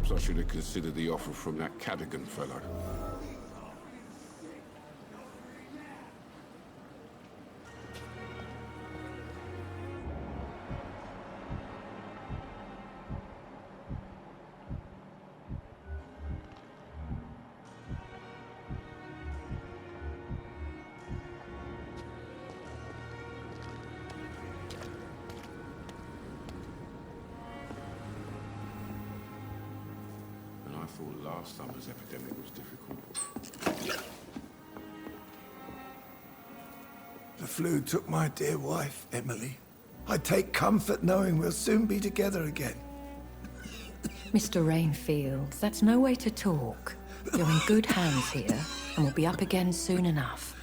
Perhaps I should have considered the offer from that Cadogan fellow. I thought last summer's epidemic was difficult. The flu took my dear wife, Emily. I take comfort knowing we'll soon be together again. Mr. Rainfield, that's no way to talk. You're in good hands here, and we'll be up again soon enough.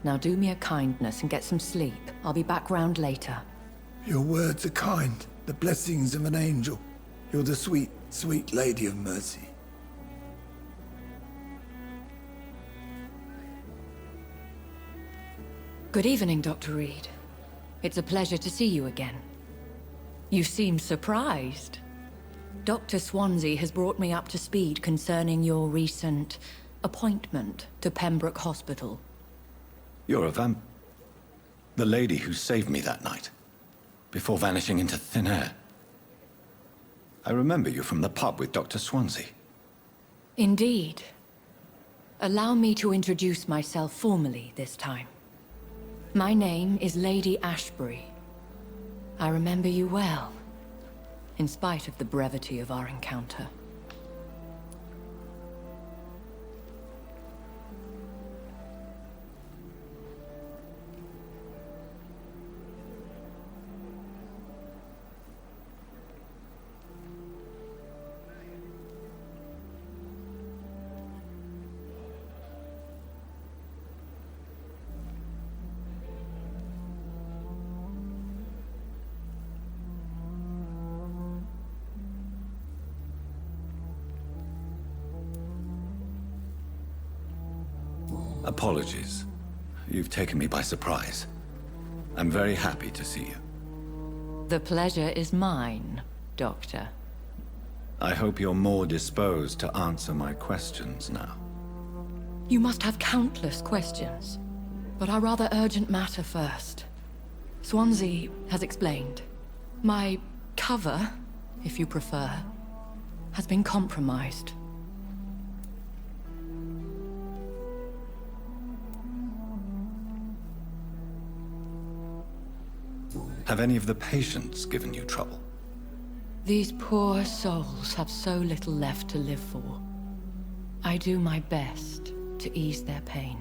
Now do me a kindness and get some sleep. I'll be back round later. Your words are kind, the blessings of an angel. You're the sweet, sweet Lady of Mercy. Good evening, Dr. Reed. It's a pleasure to see you again. You seem surprised. Dr. Swansea has brought me up to speed concerning your recent appointment to Pembroke Hospital. You're a the lady who saved me that night, before vanishing into thin air. I remember you from the pub with Dr. Swansea. Indeed. Allow me to introduce myself formally this time. My name is Lady Ashbury. I remember you well, in spite of the brevity of our encounter. Apologies. You've taken me by surprise. I'm very happy to see you. The pleasure is mine, Doctor. I hope you're more disposed to answer my questions now. You must have countless questions, but our rather urgent matter first. Swansea has explained. My cover, if you prefer, has been compromised. Have any of the patients given you trouble? These poor souls have so little left to live for. I do my best to ease their pain.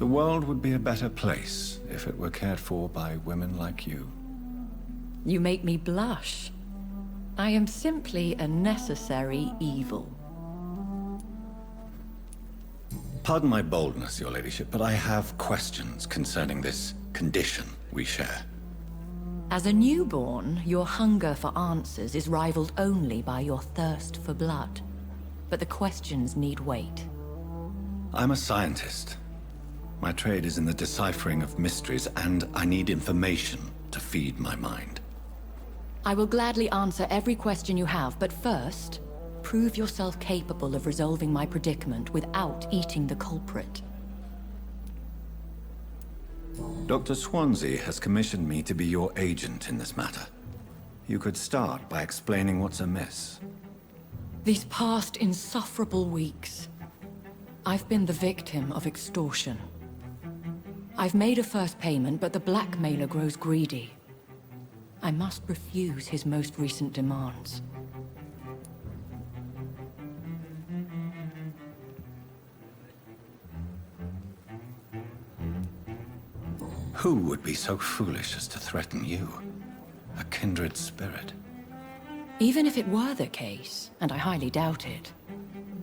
The world would be a better place if it were cared for by women like you. You make me blush. I am simply a necessary evil. Pardon my boldness, your ladyship, but I have questions concerning this condition we share. As a newborn, your hunger for answers is rivaled only by your thirst for blood. But the questions need wait. I'm a scientist. My trade is in the deciphering of mysteries, and I need information to feed my mind. I will gladly answer every question you have, but first, prove yourself capable of resolving my predicament without eating the culprit. Dr. Swansea has commissioned me to be your agent in this matter. You could start by explaining what's amiss. These past insufferable weeks, I've been the victim of extortion. I've made a first payment, but the blackmailer grows greedy. I must refuse his most recent demands. Who would be so foolish as to threaten you? A kindred spirit. Even if it were the case, and I highly doubt it,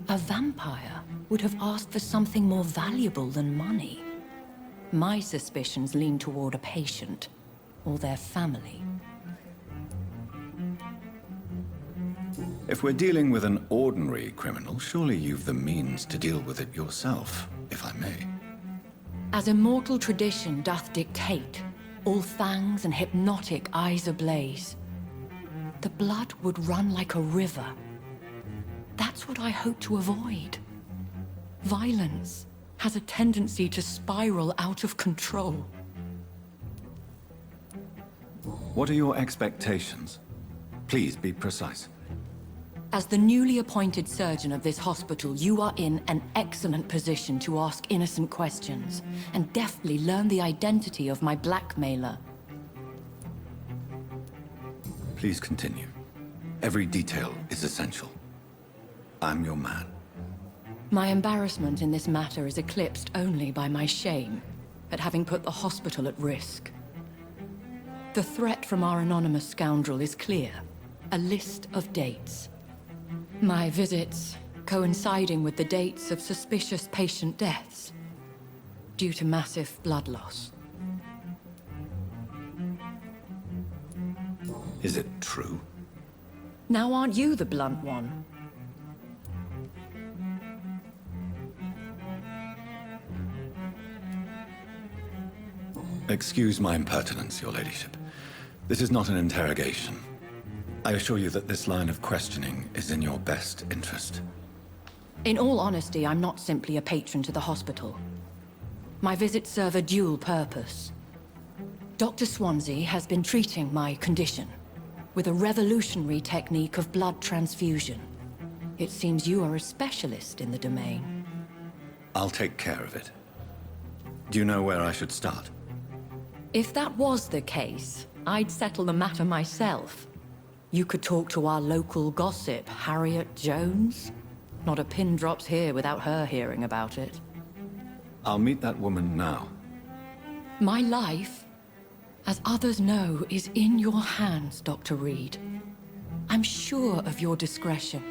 a vampire would have asked for something more valuable than money. My suspicions lean toward a patient, or their family. If we're dealing with an ordinary criminal, surely you've the means to deal with it yourself, if I may. As immortal tradition doth dictate, all fangs and hypnotic eyes ablaze, the blood would run like a river. That's what I hope to avoid. Violence has a tendency to spiral out of control. What are your expectations? Please be precise. As the newly appointed surgeon of this hospital, you are in an excellent position to ask innocent questions and deftly learn the identity of my blackmailer. Please continue. Every detail is essential. I'm your man. My embarrassment in this matter is eclipsed only by my shame at having put the hospital at risk. The threat from our anonymous scoundrel is clear. A list of dates. My visits coinciding with the dates of suspicious patient deaths due to massive blood loss. Is it true? Now aren't you the blunt one? Excuse my impertinence, your ladyship. This is not an interrogation. I assure you that this line of questioning is in your best interest. In all honesty, I'm not simply a patron to the hospital. My visits serve a dual purpose. Dr. Swansea has been treating my condition with a revolutionary technique of blood transfusion. It seems you are a specialist in the domain. I'll take care of it. Do you know where I should start? If that was the case, I'd settle the matter myself. You could talk to our local gossip, Harriet Jones. Not a pin drops here without her hearing about it. I'll meet that woman now. My life, as others know, is in your hands, Dr. Reed. I'm sure of your discretion,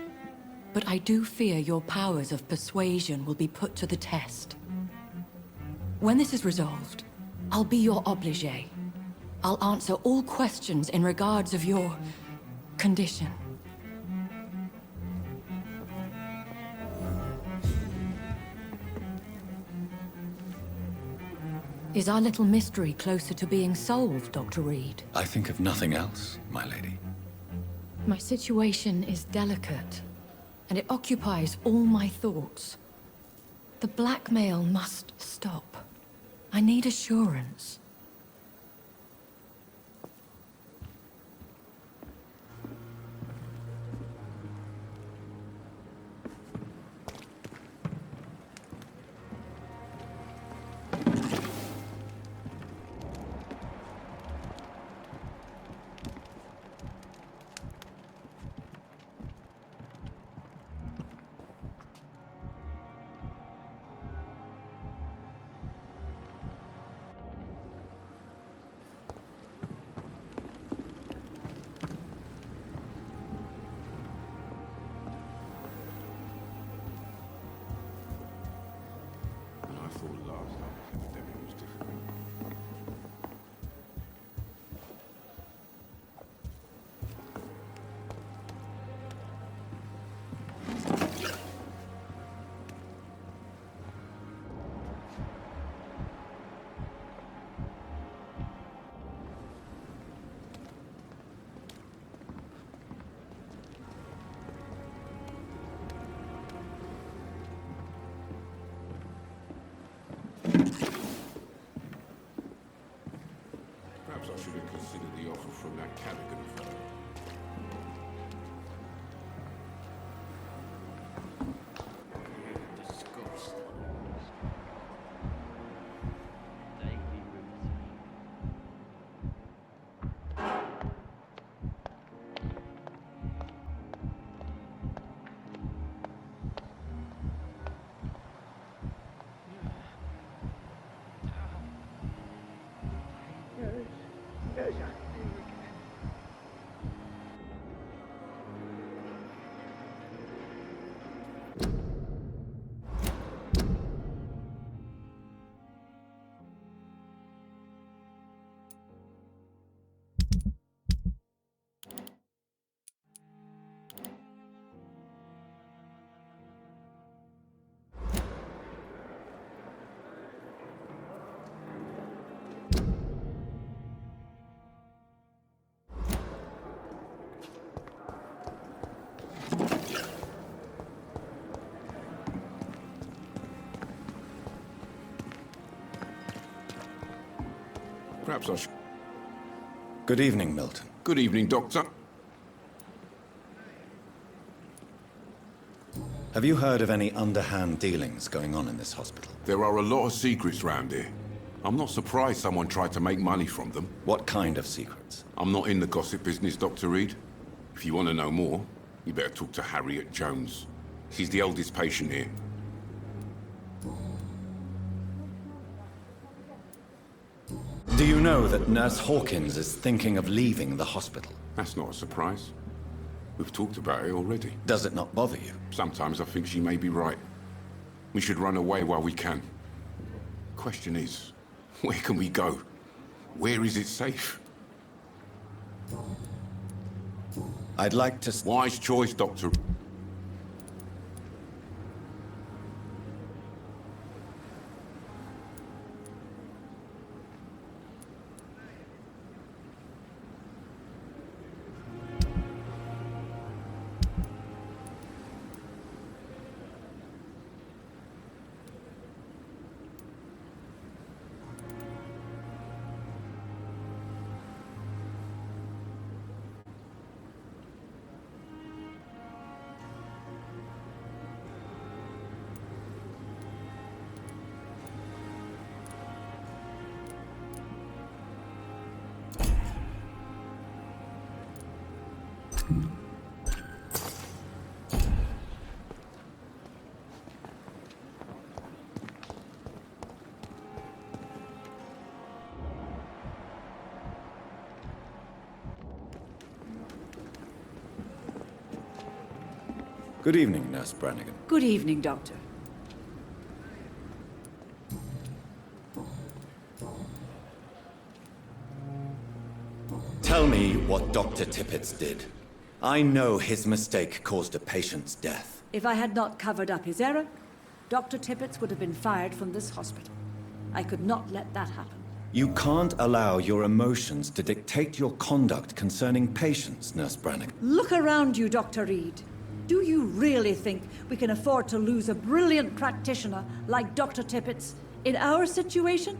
but I do fear your powers of persuasion will be put to the test. When this is resolved, I'll be your obligé. I'll answer all questions in regards of your condition. Is our little mystery closer to being solved, Dr. Reed? I think of nothing else, my lady. My situation is delicate, and it occupies all my thoughts. The blackmail must stop. I need assurance. Perhaps I should... Good evening, Milton. Good evening, Doctor. Have you heard of any underhand dealings going on in this hospital? There are a lot of secrets round here. I'm not surprised someone tried to make money from them. What kind of secrets? I'm not in the gossip business, Dr. Reed. If you want to know more, you better talk to Harriet Jones. She's the eldest patient here. Do you know that Nurse Hawkins is thinking of leaving the hospital? That's not a surprise. We've talked about it already. Does it not bother you? Sometimes I think she may be right. We should run away while we can. Question is, where can we go? Where is it safe? I'd like to... Wise choice, Doctor. Good evening, Nurse Brannigan. Good evening, Doctor. Tell me what Dr. Tippett did. I know his mistake caused a patient's death. If I had not covered up his error, Dr. Tippett would have been fired from this hospital. I could not let that happen. You can't allow your emotions to dictate your conduct concerning patients, Nurse Brannigan. Look around you, Dr. Reed. Do you really think we can afford to lose a brilliant practitioner like Dr. Tippett in our situation?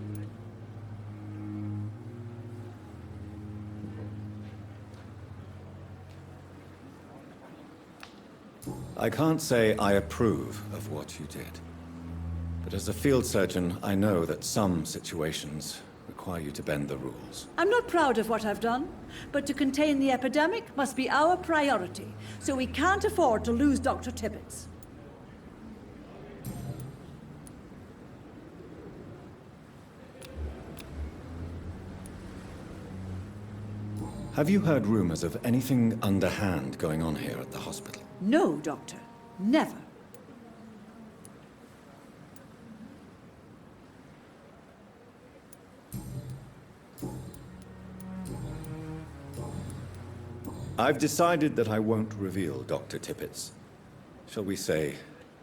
I can't say I approve of what you did. But as a field surgeon, I know that some situations require you to bend the rules. I'm not proud of what I've done, but to contain the epidemic must be our priority, so we can't afford to lose Dr. Tippett. Have you heard rumors of anything underhand going on here at the hospital? No, Doctor. Never. I've decided that I won't reveal Dr. Tippett's, shall we say,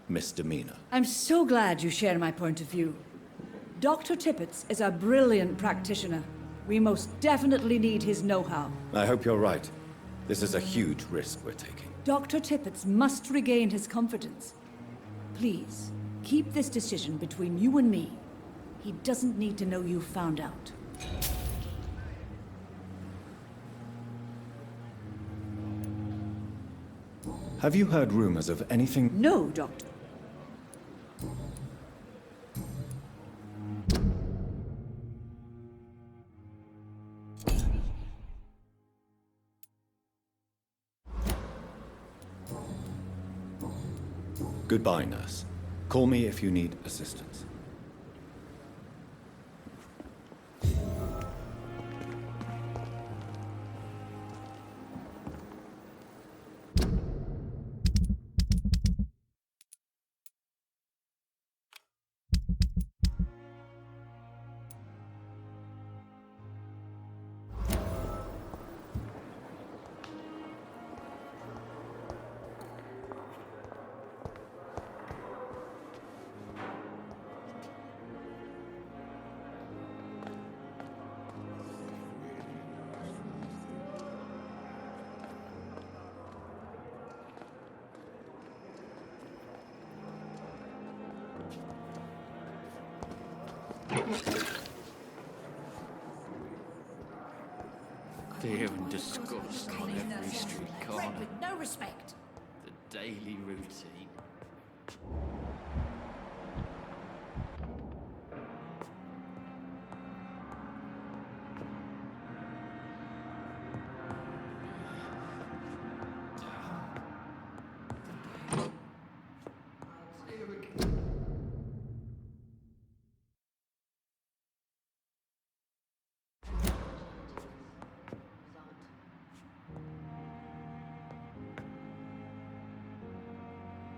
misdemeanor. I'm so glad you share my point of view. Dr. Tippett is a brilliant practitioner. We most definitely need his know-how. I hope you're right. This is a huge risk we're taking. Dr. Tippett must regain his confidence. Please, keep this decision between you and me. He doesn't need to know you found out. Have you heard rumors of anything? No, Doctor. Goodbye, nurse. Call me if you need assistance. Fear and disgust on every street corner. With no respect. The daily routine.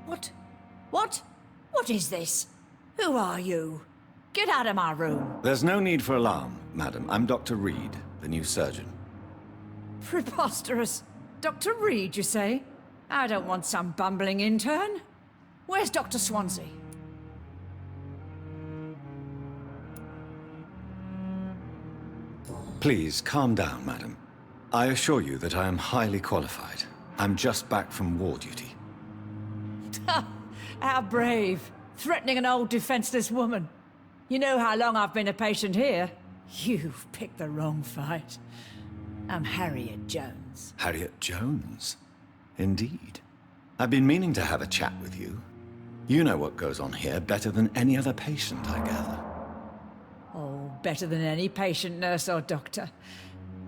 What? What? What is this? Who are you? Get out of my room. There's no need for alarm, madam. I'm Dr. Reed, the new surgeon. Preposterous. Dr. Reed, you say? I don't want some bumbling intern. Where's Dr. Swansea? Please, calm down, madam. I assure you that I am highly qualified. I'm just back from war duty. How brave. Threatening an old defenseless woman. You know how long I've been a patient here? You've picked the wrong fight. I'm Harriet Jones. Harriet Jones? Indeed. I've been meaning to have a chat with you. You know what goes on here better than any other patient, I gather. Oh, better than any patient, nurse, or doctor.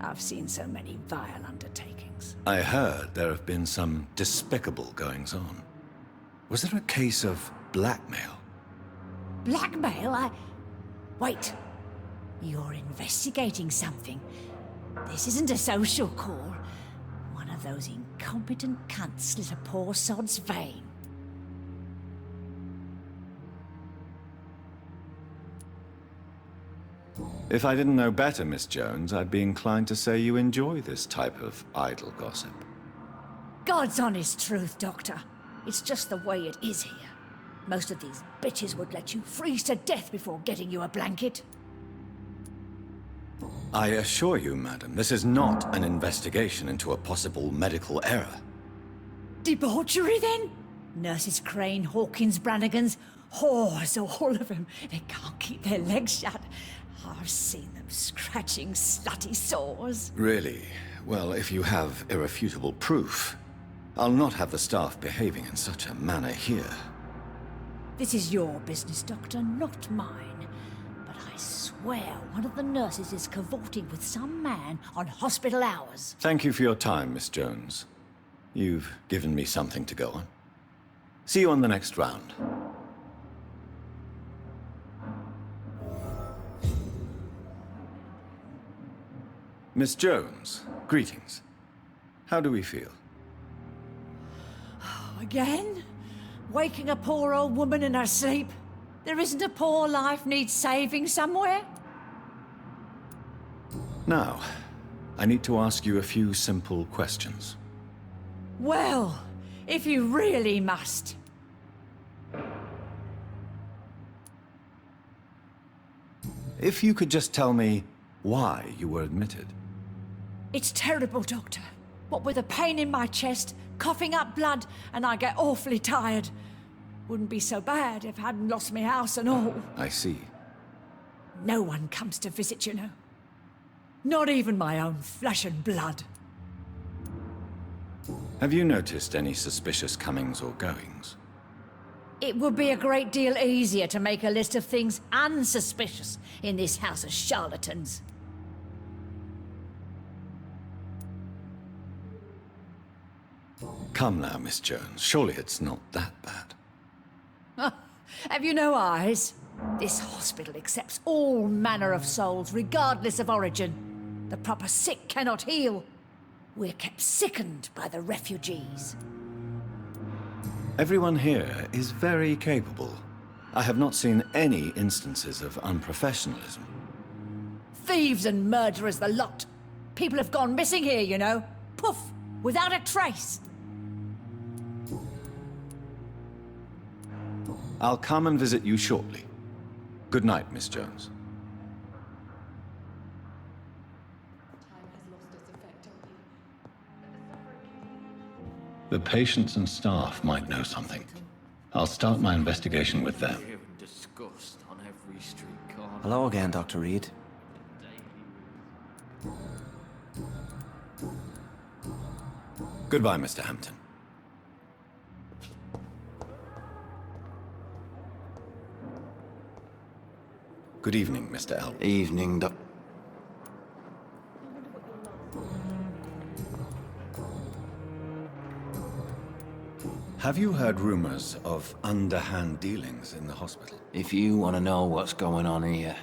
I've seen so many vile undertakings. I heard there have been some despicable goings-on. Was there a case of blackmail? Blackmail? Wait. You're investigating something. This isn't a social call. One of those incompetent cunts slit a poor sod's vein. If I didn't know better, Miss Jones, I'd be inclined to say you enjoy this type of idle gossip. God's honest truth, Doctor. It's just the way it is here. Most of these bitches would let you freeze to death before getting you a blanket. I assure you, madam, this is not an investigation into a possible medical error. Debauchery, then? Nurses Crane, Hawkins, Brannigans, whores, all of them. They can't keep their legs shut. I've seen them scratching slutty sores. Really? Well, if you have irrefutable proof, I'll not have the staff behaving in such a manner here. This is your business, Doctor, not mine. But I swear one of the nurses is cavorting with some man on hospital hours. Thank you for your time, Miss Jones. You've given me something to go on. See you on the next round. Miss Jones, greetings. How do we feel? Again? Waking a poor old woman in her sleep? There isn't a poor life needs saving somewhere? Now, I need to ask you a few simple questions. Well, if you really must. If you could just tell me why you were admitted. It's terrible, Doctor. What with a pain in my chest, coughing up blood, and I get awfully tired. Wouldn't be so bad if I hadn't lost my house and all. I see. No one comes to visit, you know. Not even my own flesh and blood. Have you noticed any suspicious comings or goings? It would be a great deal easier to make a list of things unsuspicious in this house of charlatans. Come now, Miss Jones. Surely it's not that bad. Have you no eyes? This hospital accepts all manner of souls, regardless of origin. The proper sick cannot heal. We're kept sickened by the refugees. Everyone here is very capable. I have not seen any instances of unprofessionalism. Thieves and murderers, the lot. People have gone missing here, you know. Poof, without a trace. I'll come and visit you shortly. Good night, Miss Jones. The patients and staff might know something. I'll start my investigation with them. Fear and disgust on every street corner. Hello again, Dr. Reed. Goodbye, Mr. Hampton. Good evening, Mr. Elwood. Evening, Doc. Have you heard rumors of underhand dealings in the hospital? If you want to know what's going on here,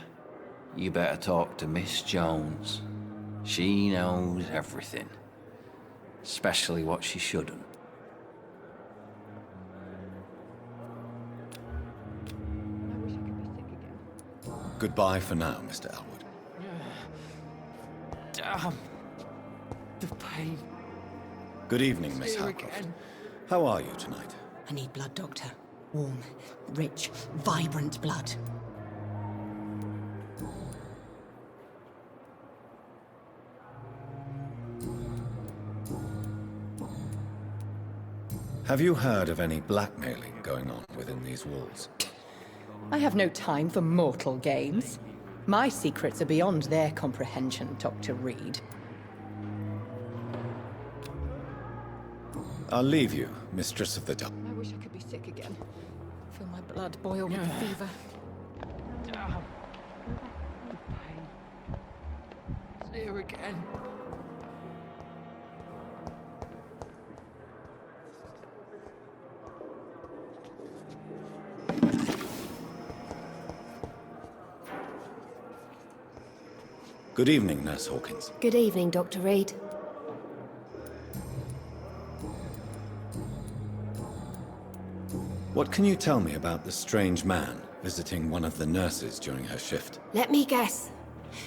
you better talk to Miss Jones. She knows everything. Especially what she shouldn't. Goodbye for now, Mr. Elwood. Damn. The pain. Good evening, Miss Here Harcroft. again. How are you tonight? I need blood, Doctor. Warm, rich, vibrant blood. Have you heard of any blackmailing going on within these walls? I have no time for mortal games. My secrets are beyond their comprehension, Dr. Reed. I'll leave you, Mistress of the Dark. I wish I could be sick again. Feel my blood boil with fever. Damn. The pain. It's here again. Good evening, Nurse Hawkins. Good evening, Dr. Reed. What can you tell me about the strange man visiting one of the nurses during her shift? Let me guess.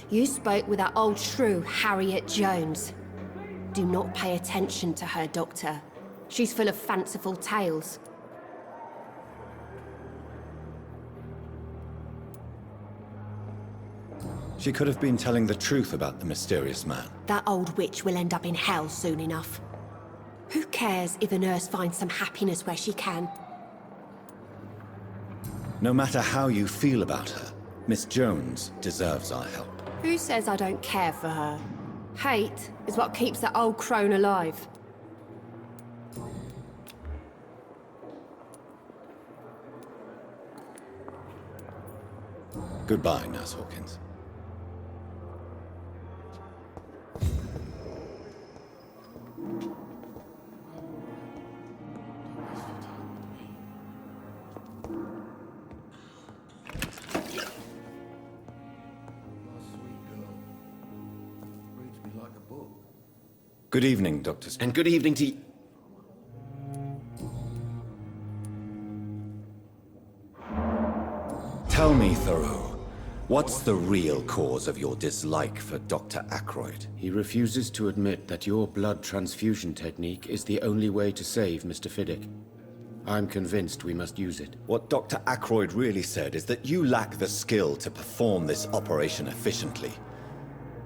You spoke with that old shrew, Harriet Jones. Do not pay attention to her, Doctor. She's full of fanciful tales. She could have been telling the truth about the mysterious man. That old witch will end up in hell soon enough. Who cares if a nurse finds some happiness where she can? No matter how you feel about her, Miss Jones deserves our help. Who says I don't care for her? Hate is what keeps that old crone alive. Goodbye, Nurse Hawkins. Good evening, Dr. And good evening to you. Tell me, Thoreau, what's the real cause of your dislike for Dr. Ackroyd? He refuses to admit that your blood transfusion technique is the only way to save Mr. Fiddick. I'm convinced we must use it. What Dr. Ackroyd really said is that you lack the skill to perform this operation efficiently.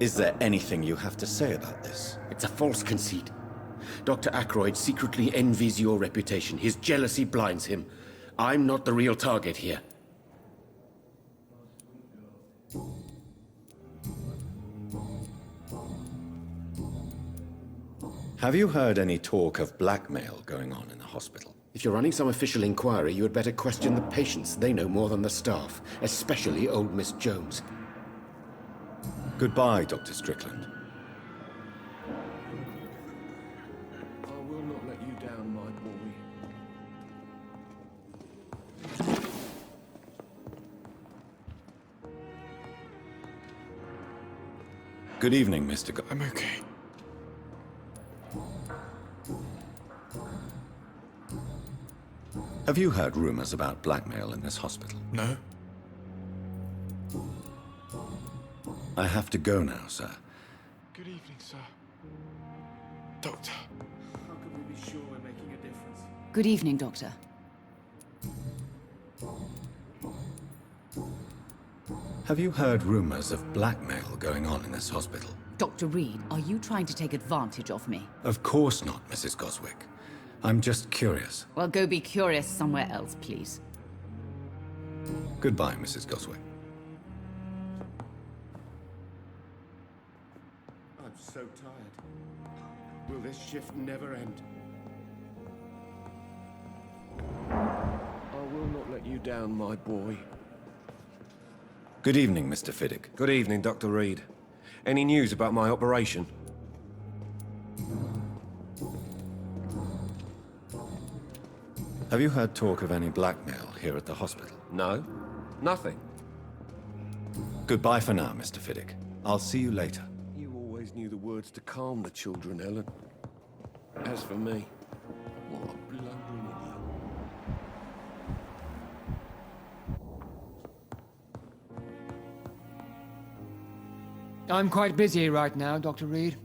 Is there anything you have to say about this? It's a false conceit. Dr. Ackroyd secretly envies your reputation. His jealousy blinds him. I'm not the real target here. Have you heard any talk of blackmail going on in the hospital? If you're running some official inquiry, you had better question the patients. They know more than the staff, especially old Miss Jones. Goodbye, Dr. Strickland. I will not let you down, my boy. Good evening, Mr. I'm okay. Have you heard rumors about blackmail in this hospital? No? I have to go now, sir. Good evening, sir. Doctor. How can we be sure we're making a difference? Good evening, Doctor. Have you heard rumors of blackmail going on in this hospital? Dr. Reed, are you trying to take advantage of me? Of course not, Mrs. Goswick. I'm just curious. Well, go be curious somewhere else, please. Goodbye, Mrs. Goswick. I'm so tired. Will this shift never end? I will not let you down, my boy. Good evening, Mr. Fiddick. Good evening, Dr. Reed. Any news about my operation? Have you heard talk of any blackmail here at the hospital? No. Nothing. Goodbye for now, Mr. Fiddick. I'll see you later. You always knew the words to calm the children, Ellen. As for me, what a blundering idiot. I'm quite busy right now, Dr. Reed.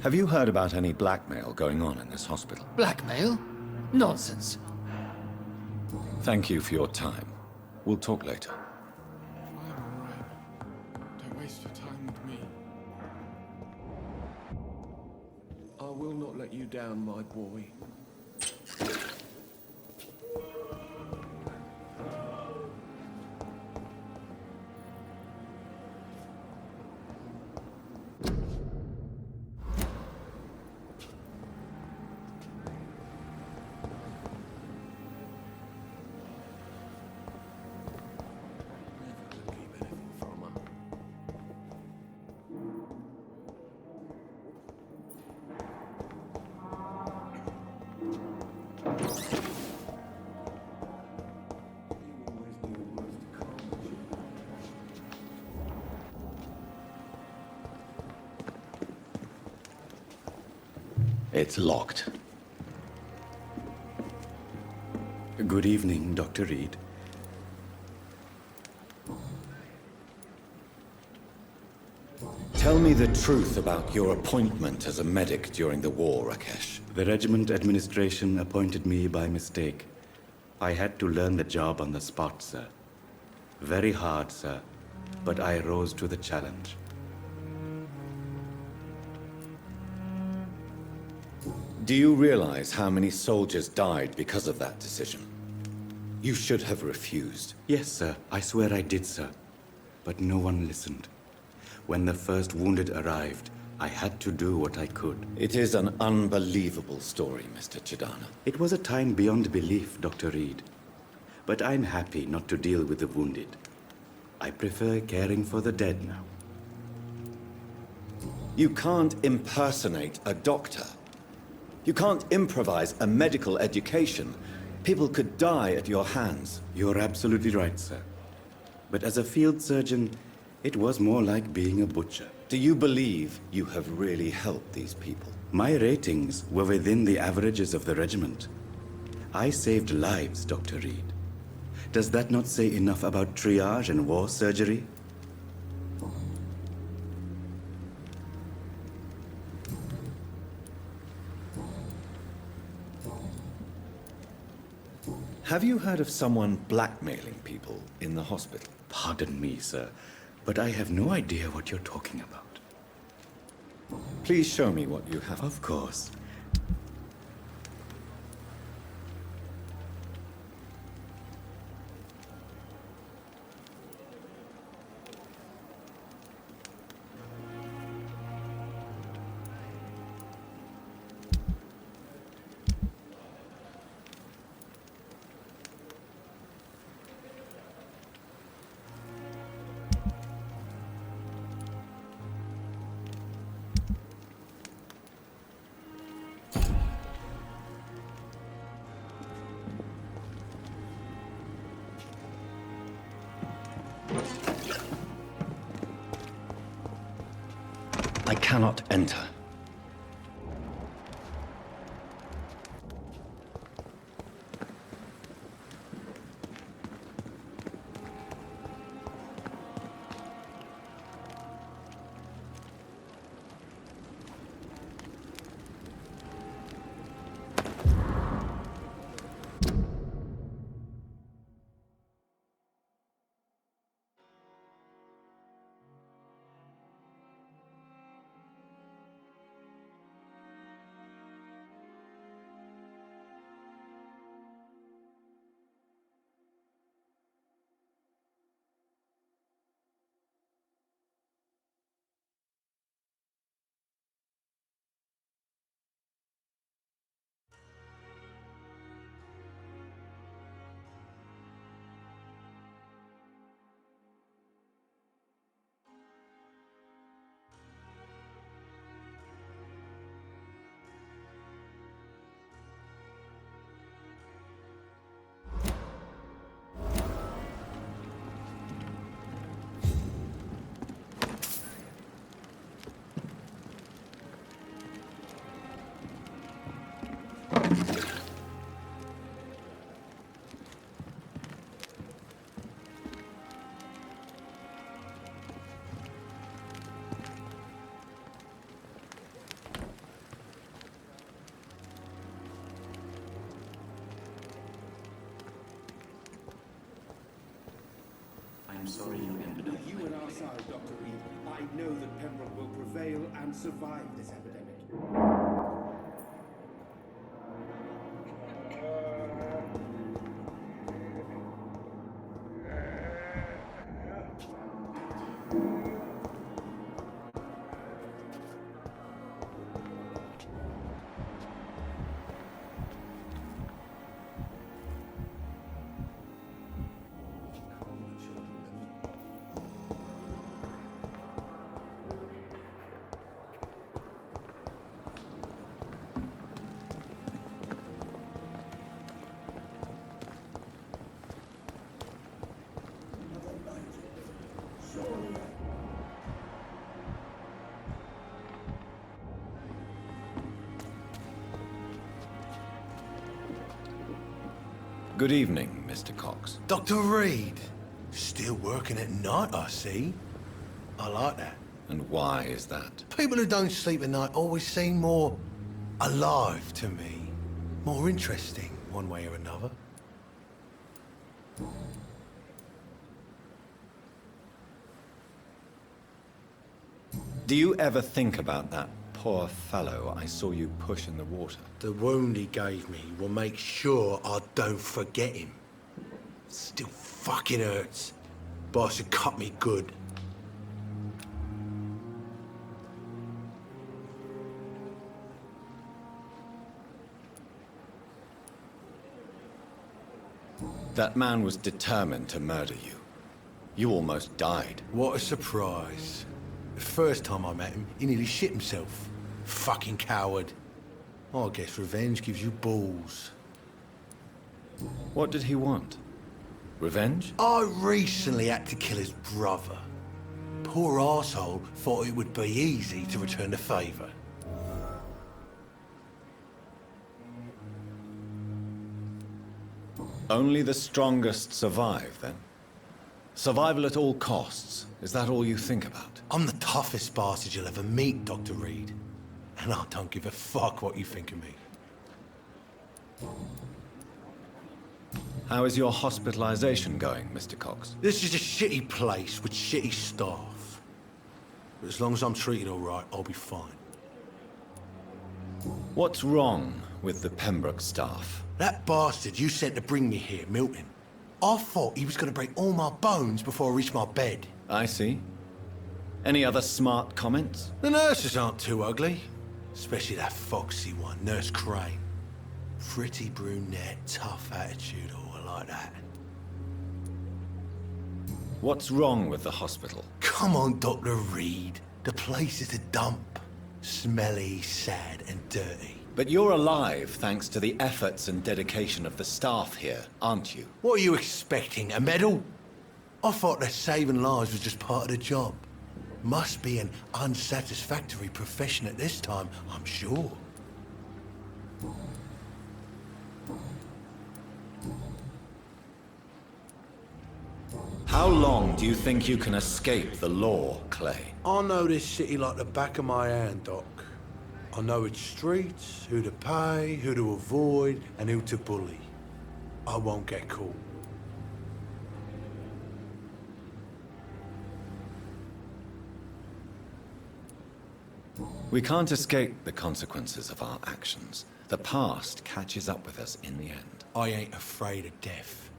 Have you heard about any blackmail going on in this hospital? Blackmail? Nonsense. Thank you for your time. We'll talk later. Fine, all right. Don't waste your time with me. I will not let you down, my boy. It's locked. Good evening, Dr. Reed. Tell me the truth about your appointment as a medic during the war, Rakesh. The regiment administration appointed me by mistake. I had to learn the job on the spot, sir. Very hard, sir, but I rose to the challenge. Do you realize how many soldiers died because of that decision? You should have refused. Yes, sir. I swear I did, sir. But no one listened. When the first wounded arrived, I had to do what I could. It is an unbelievable story, Mr. Chidana. It was a time beyond belief, Dr. Reed. But I'm happy not to deal with the wounded. I prefer caring for the dead now. You can't impersonate a doctor. You can't improvise a medical education. People could die at your hands. You're absolutely right, sir. But as a field surgeon, it was more like being a butcher. Do you believe you have really helped these people? My ratings were within the averages of the regiment. I saved lives, Dr. Reed. Does that not say enough about triage and war surgery? Have you heard of someone blackmailing people in the hospital? Pardon me, sir, but I have no idea what you're talking about. Please show me what you have. Of course. I cannot enter. I'm sorry you ended up. You and our side, Dr. Reed. I know that Pembroke will prevail and survive this epidemic. Good evening, Mr. Cox. Dr. Reed. Still working at night, I see. I like that. And why is that? People who don't sleep at night always seem more alive to me. More interesting, one way or another. Do you ever think about that poor fellow I saw you push in the water? The wound he gave me will make sure I don't forget him. Still fucking hurts. Boss had cut me good. That man was determined to murder you. You almost died. What a surprise. The first time I met him, he nearly shit himself. Fucking coward. I guess revenge gives you balls. What did he want? Revenge? I recently had to kill his brother. Poor arsehole thought it would be easy to return the favour. Only the strongest survive, then? Survival at all costs. Is that all you think about? I'm the toughest bastard you'll ever meet, Dr. Reed. And I don't give a fuck what you think of me. How is your hospitalization going, Mr. Cox? This is a shitty place with shitty staff. But as long as I'm treated all right, I'll be fine. What's wrong with the Pembroke staff? That bastard you sent to bring me here, Milton. I thought he was going to break all my bones before I reached my bed. I see. Any other smart comments? The nurses aren't too ugly. Especially that foxy one, Nurse Crane. Pretty brunette, tough attitude, all like that. What's wrong with the hospital? Come on, Dr. Reed. The place is a dump. Smelly, sad, and dirty. But you're alive thanks to the efforts and dedication of the staff here, aren't you? What are you expecting, a medal? I thought that saving lives was just part of the job. Must be an unsatisfactory profession at this time, I'm sure. How long do you think you can escape the law, Clay? I know this city like the back of my hand, Doc. I know its streets, who to pay, who to avoid, and who to bully. I won't get caught. We can't escape the consequences of our actions. The past catches up with us in the end. I ain't afraid of death.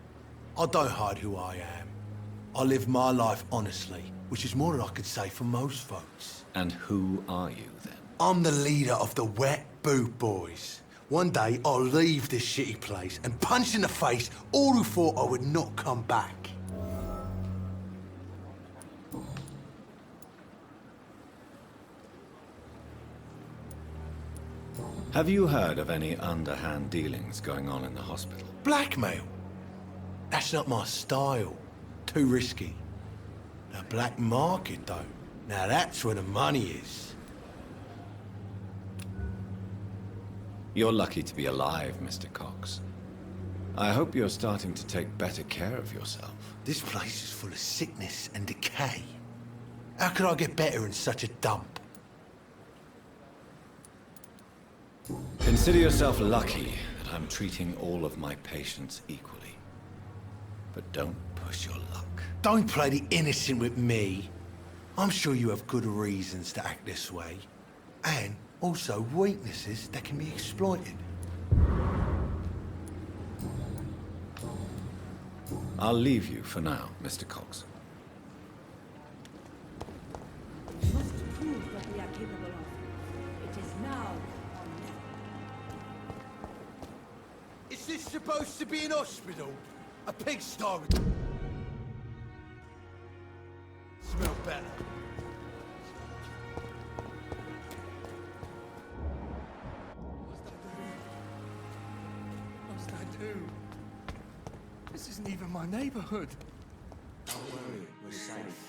I don't hide who I am. I live my life honestly, which is more than I could say for most folks. And who are you, then? I'm the leader of the Wet Boot Boys. One day, I'll leave this shitty place and punch in the face all who thought I would not come back. Have you heard of any underhand dealings going on in the hospital? Blackmail? That's not my style. Too risky. The black market, though. Now, that's where the money is. You're lucky to be alive, Mr. Cox. I hope you're starting to take better care of yourself. This place is full of sickness and decay. How could I get better in such a dump? Consider yourself lucky that I'm treating all of my patients equally. But don't push your luck. Don't play the innocent with me. I'm sure you have good reasons to act this way. And also weaknesses that can be exploited. I'll leave you for now, Mr. Cox. We must prove what we are capable of. It is now or never. Is this supposed to be an hospital? A pigsty? Smell better. What must I do? This isn't even my neighborhood. Don't worry, we're safe.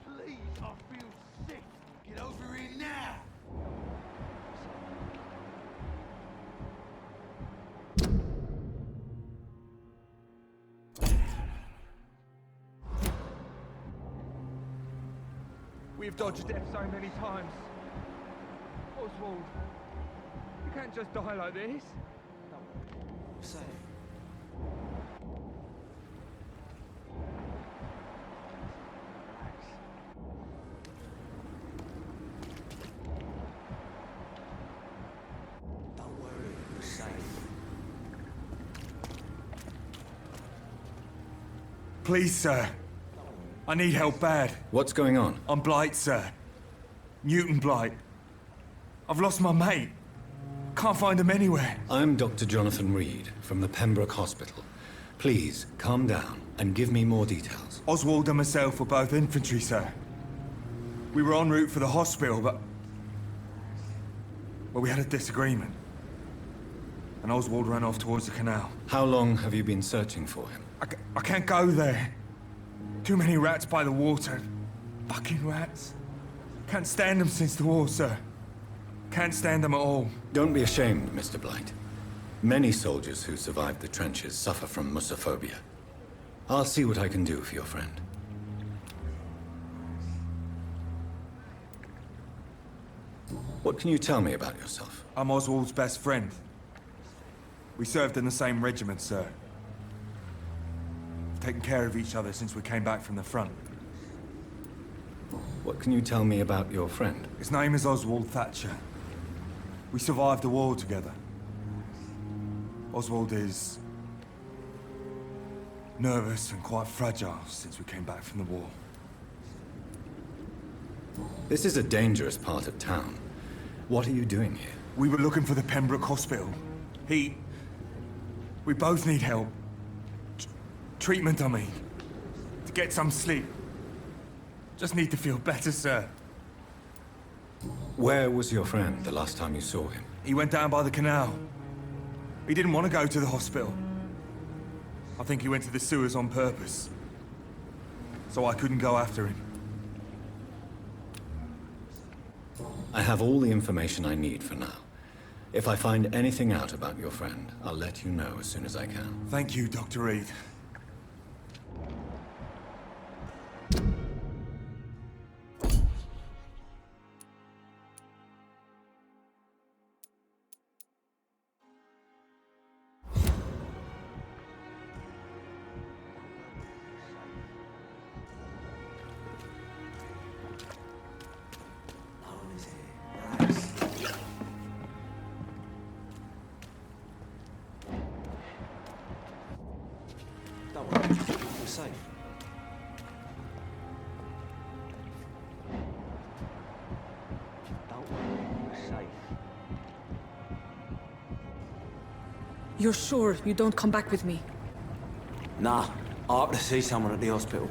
Please, I feel sick. Get over here now. We've dodged death so many times. Oswald, you can't just die like this. We're safe. Don't worry, we're safe. Please, sir. I need help bad. What's going on? I'm Blight, sir. Newton Blight. I've lost my mate. Can't find him anywhere. I'm Dr. Jonathan Reed from the Pembroke Hospital. Please, calm down and give me more details. Oswald and myself were both infantry, sir. We were en route for the hospital, but we had a disagreement. And Oswald ran off towards the canal. How long have you been searching for him? I can't go there. Too many rats by the water. Fucking rats. Can't stand them since the war, sir. Can't stand them at all. Don't be ashamed, Mr. Blight. Many soldiers who survived the trenches suffer from musophobia. I'll see what I can do for your friend. What can you tell me about yourself? I'm Oswald's best friend. We served in the same regiment, sir. We've taken care of each other since we came back from the front. What can you tell me about your friend? His name is Oswald Thatcher. We survived the war together. Oswald is nervous and quite fragile since we came back from the war. This is a dangerous part of town. What are you doing here? We were looking for the Pembroke Hospital. We both need help. Treatment, I mean. To get some sleep. Just need to feel better, sir. Where was your friend the last time you saw him? He went down by the canal. He didn't want to go to the hospital. I think he went to the sewers on purpose. So I couldn't go after him. I have all the information I need for now. If I find anything out about your friend, I'll let you know as soon as I can. Thank you, Dr. Reed. Don't worry, we're safe. Don't worry, we're safe. You're sure you don't come back with me? Nah, I have to see someone at the hospital.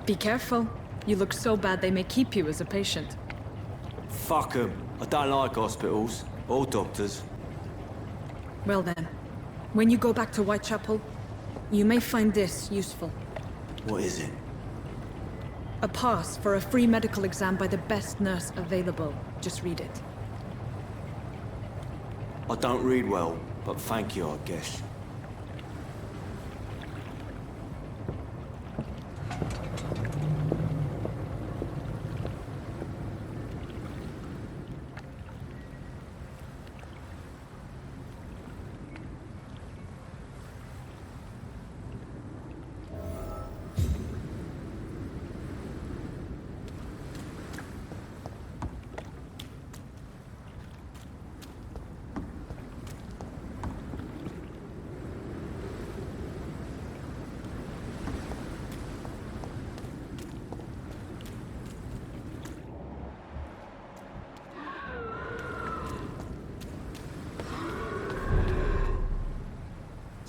Be careful. You look so bad they may keep you as a patient. Fuck 'em. I don't like hospitals. Or doctors. Well then, when you go back to Whitechapel, you may find this useful. What is it? A pass for a free medical exam by the best nurse available. Just read it. I don't read well, but thank you, I guess.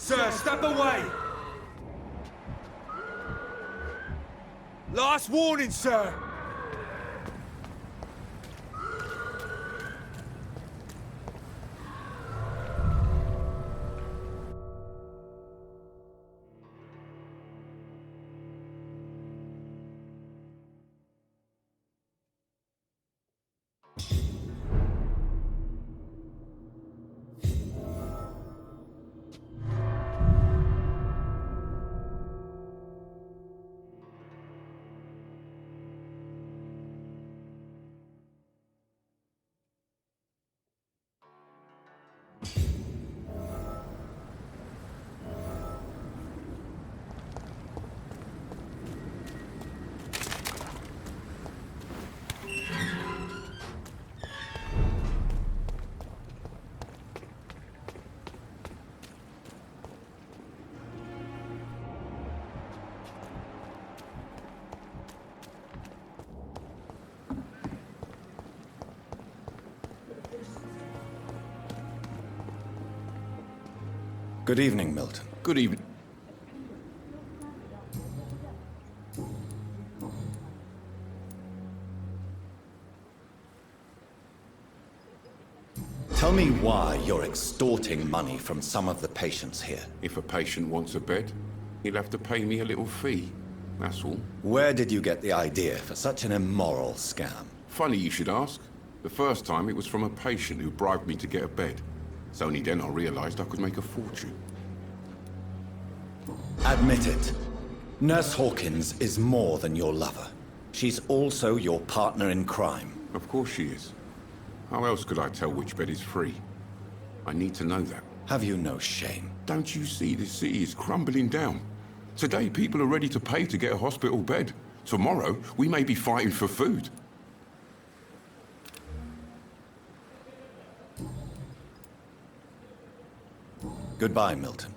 Sir, step away! Last warning, sir! Good evening, Milton. Good evening. Tell me why you're extorting money from some of the patients here. If a patient wants a bed, he'll have to pay me a little fee. That's all. Where did you get the idea for such an immoral scam? Funny you should ask. The first time it was from a patient who bribed me to get a bed. It's only then I realized I could make a fortune. Admit it. Nurse Hawkins is more than your lover. She's also your partner in crime. Of course she is. How else could I tell which bed is free? I need to know that. Have you no shame? Don't you see this city is crumbling down? Today people are ready to pay to get a hospital bed. Tomorrow we may be fighting for food. Goodbye, Milton.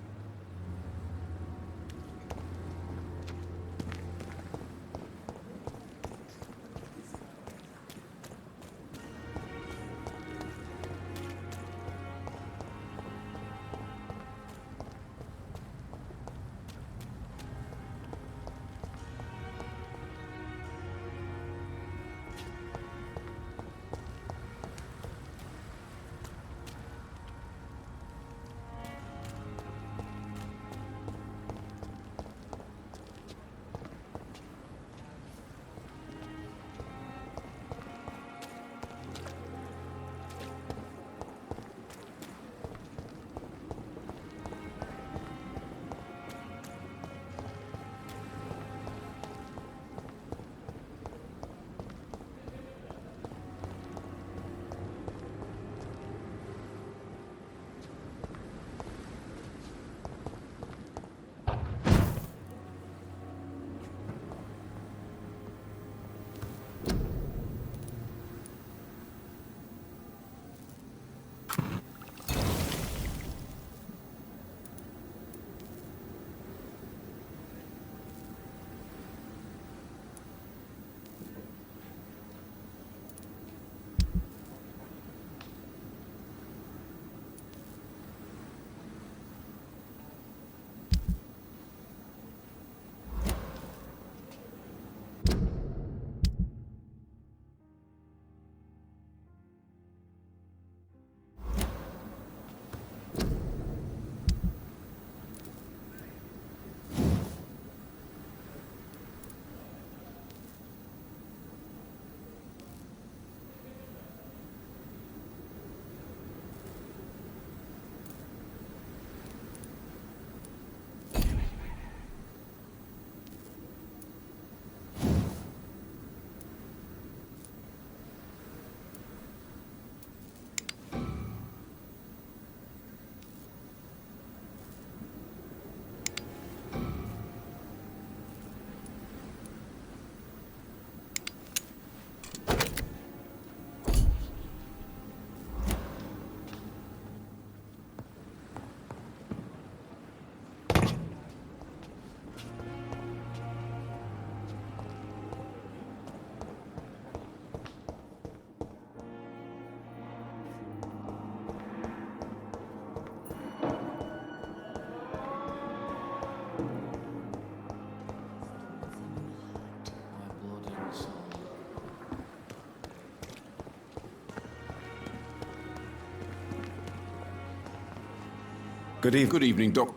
Good evening. Good evening, Doc.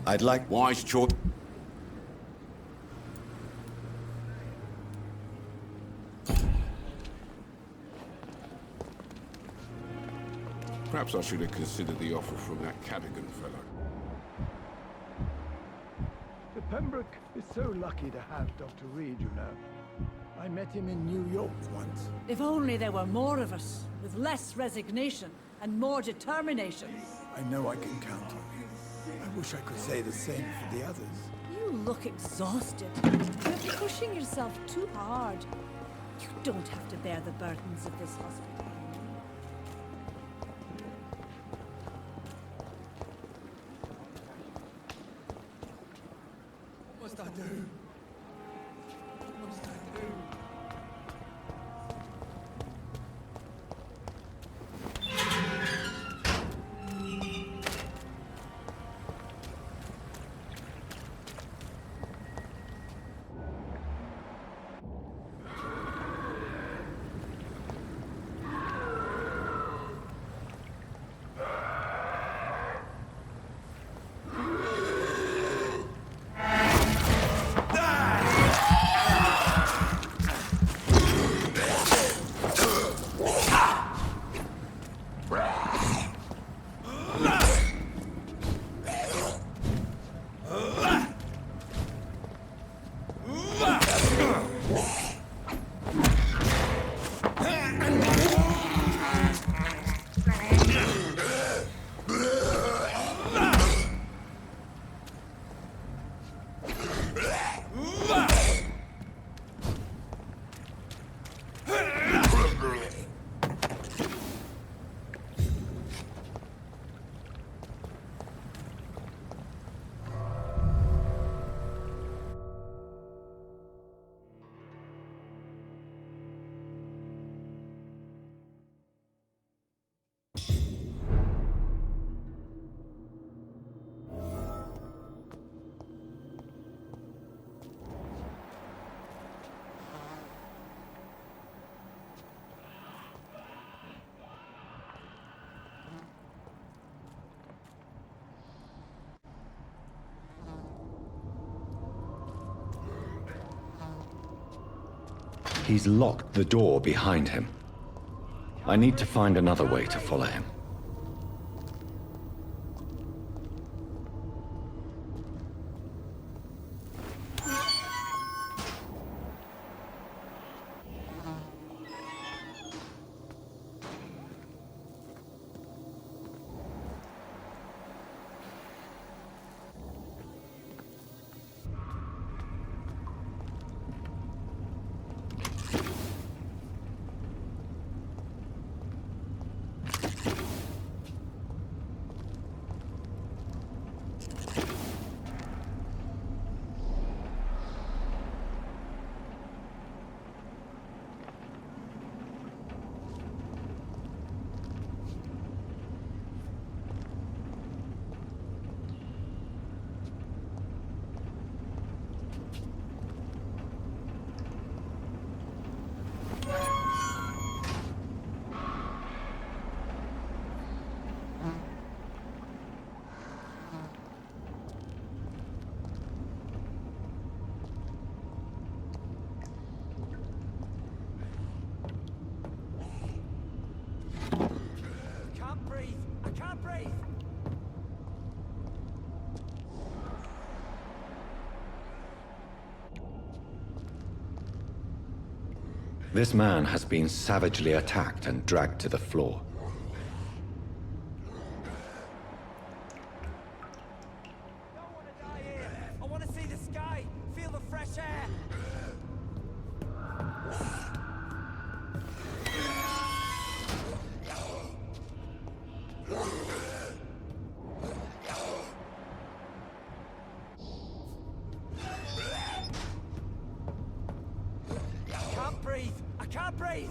I'd like... Wise choice. Perhaps I should have considered the offer from that Cadogan fellow. The Pembroke is so lucky to have Dr. Reed, you know. I met him in New York once. If only there were more of us, with less resignation and more determination. I know I can count on you. I wish I could say the same for the others. You look exhausted. You're pushing yourself too hard. You don't have to bear the burdens of this hospital. What must I do? What must I do? He's locked the door behind him. I need to find another way to follow him. This man has been savagely attacked and dragged to the floor. I want to see the sky, feel the fresh air. Can't breathe. I can't breathe.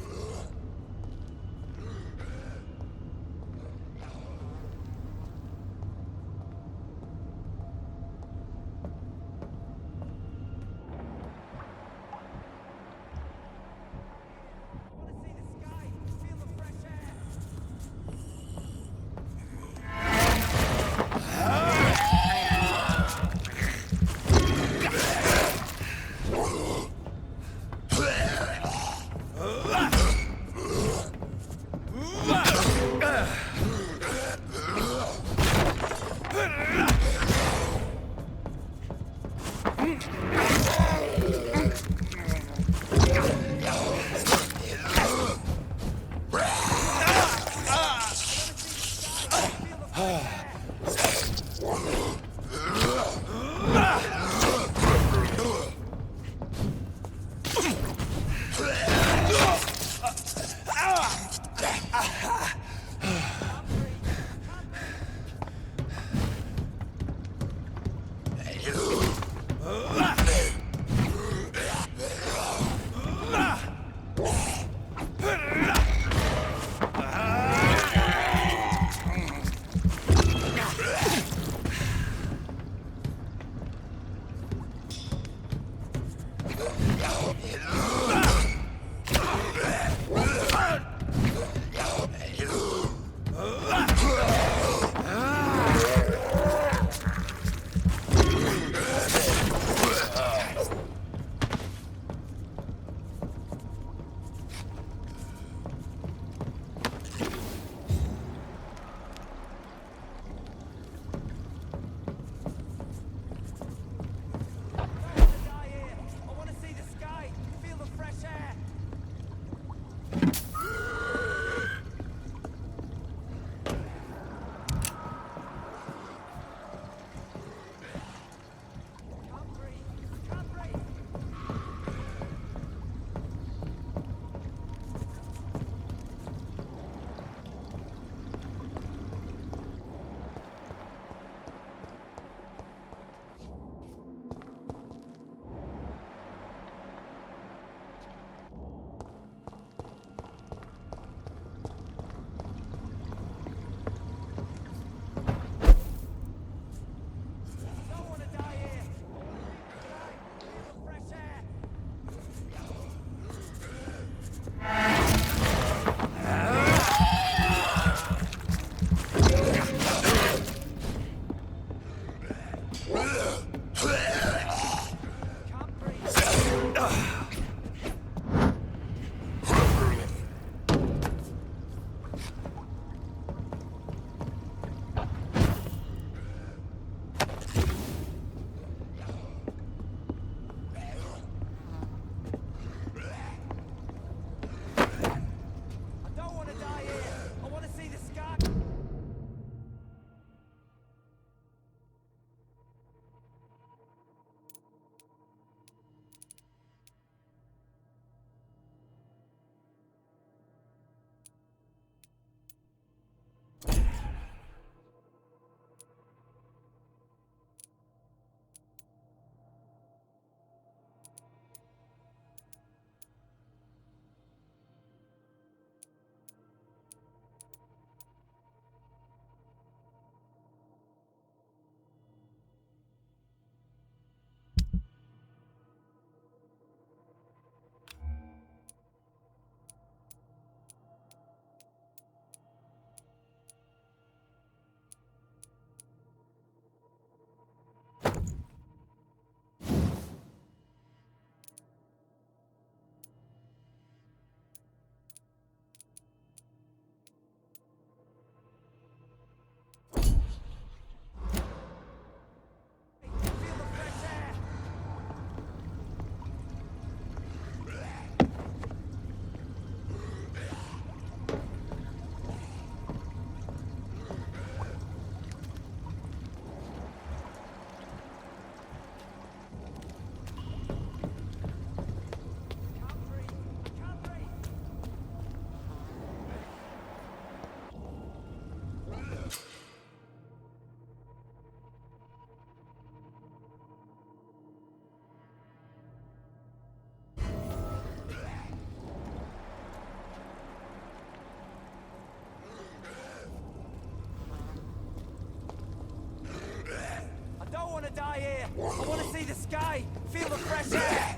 die here. I want to see the sky, feel the fresh air.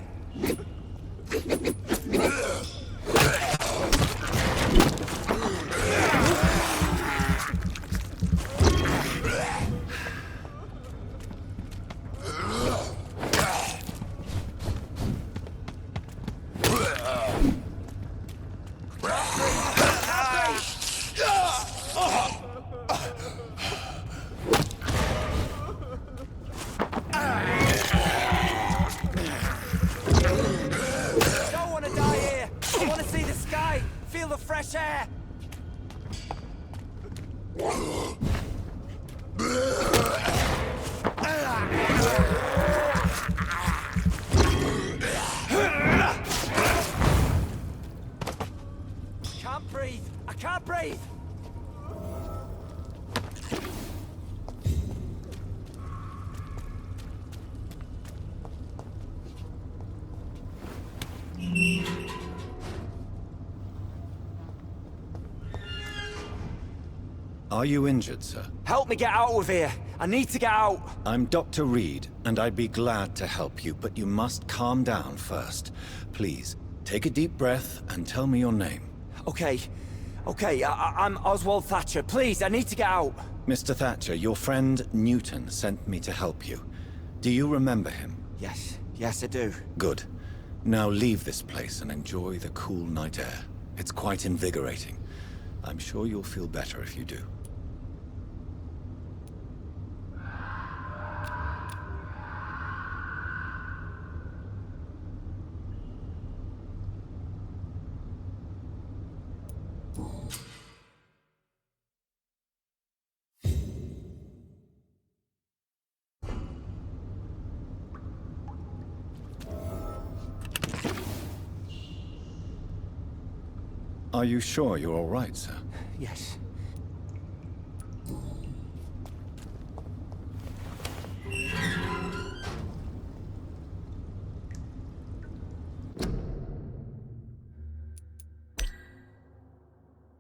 Can't breathe! I can't breathe! Are you injured, sir? Help me get out of here! I need to get out! I'm Dr. Reed, and I'd be glad to help you, but you must calm down first. Please, take a deep breath and tell me your name. Okay. I'm Oswald Thatcher. Please, I need to get out. Mr. Thatcher, your friend Newton sent me to help you. Do you remember him? Yes, I do. Good. Now leave this place and enjoy the cool night air. It's quite invigorating. I'm sure you'll feel better if you do. Are you sure you're all right, sir? Yes.